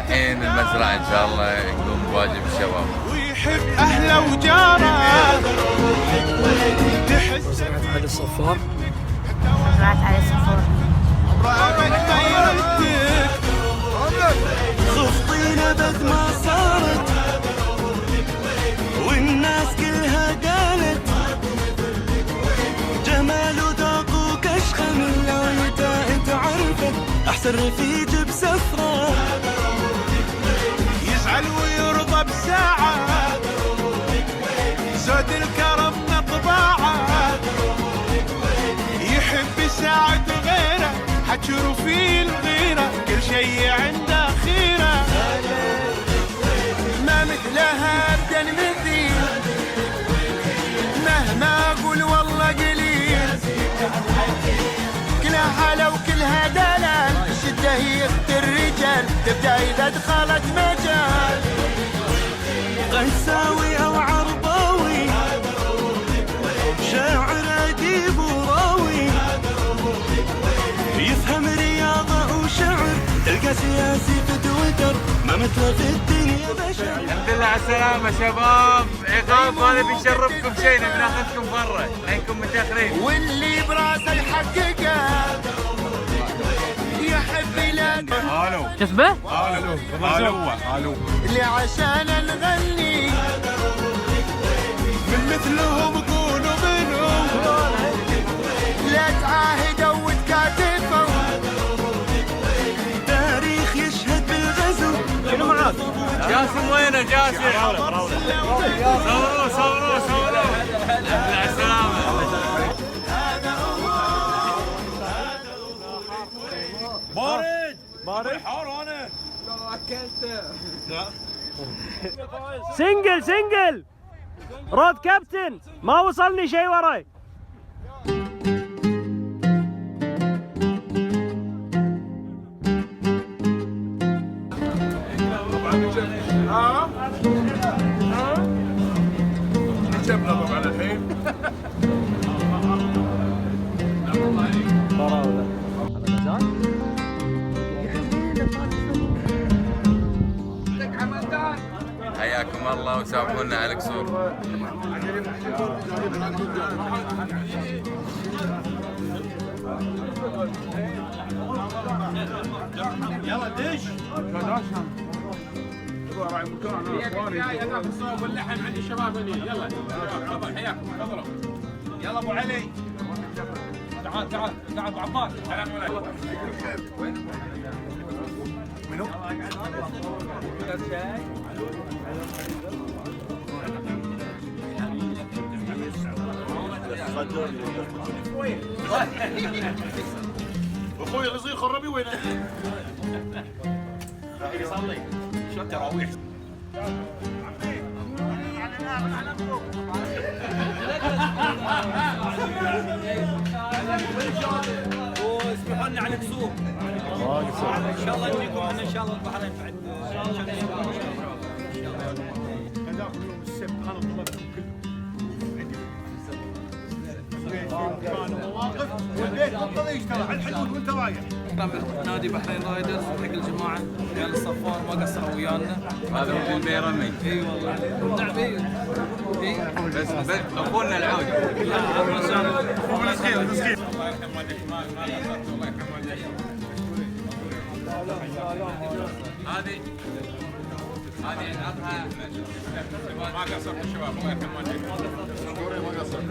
الحين المزرعة إن شاء الله يقوم بواجب الشباب ويحب أهله وجاره. مزرعة علي الصفار. مزرعة علي الصفار. أبد ما يردك خفطينا بد ما صارت والناس كلها قالت جمال وذوق وكشخة من لونته تعرفت أحسن رفيج بسفرة يزعل ويرضى بساعة زود الكرم طباعة يحب يساعد غيره حجر في الغيرة كل شيء عنده خيرة ما مثلها أبدا مثيل مهما أقول والله قليل كلها حالة وكلها دلال الشدة هي اخت الرجال تبدأ إذا دخلت مجال قيساوي أو عرباوي شاعر أديب وراوي يفهم رياضة وشعر تلقى سياسي في تويتر ما مثله في الدنيا بشر. الحمد لله على السلامة شباب. عقاب هذا بيشرفكم شيء بناخذكم برا لانكم متاخرين. واللي براسه يحققه يحب يلاقي. الو شو اسمه؟ الو اللي عشان نغني من مثلهم قولوا منهم لا تعاهدوا وتكاتفوا تاريخ يشهد بالغزو. شنو معاك؟ جاسم وينه جاسم؟ صوروه على السلامة. بارد حار انا اكلته. سنجل رود كابتن ما وصلني شيء وراي. جبنا طبعا الحين. حياكم الله وسامحونا على القصور. يلا دش راعي مكان هذاك الصوب واللحم عند الشباب هني. يلا تفضل حياكم تفضلوا. يلا ابو علي تعال ابو عباس. سلام عليكم. منو؟ اخوي الصغير خربي وينه؟ يصلي شو التراويح. واسمحوا لنا على الكسوف. ان شاء الله نجيكم ان شاء الله البحرين بعد. هذاك يوم السبت انا طلبتهم كلهم كانوا مواقف والبيت بطل يشتغل على الحدود وانت رايح. نادي بحرين رايدرز حق الجماعه رجال الصفار ما قصروا ويانا. هذا هو البيرمي. اي والله نعم. اي بس اخونا العودة. لا هو مسكين الله يرحم والديك ما قصرت. الله يرحم والديك. هذه عطها احمد. ما قصرت الشباب. الله يرحم والديك. ما قصرت.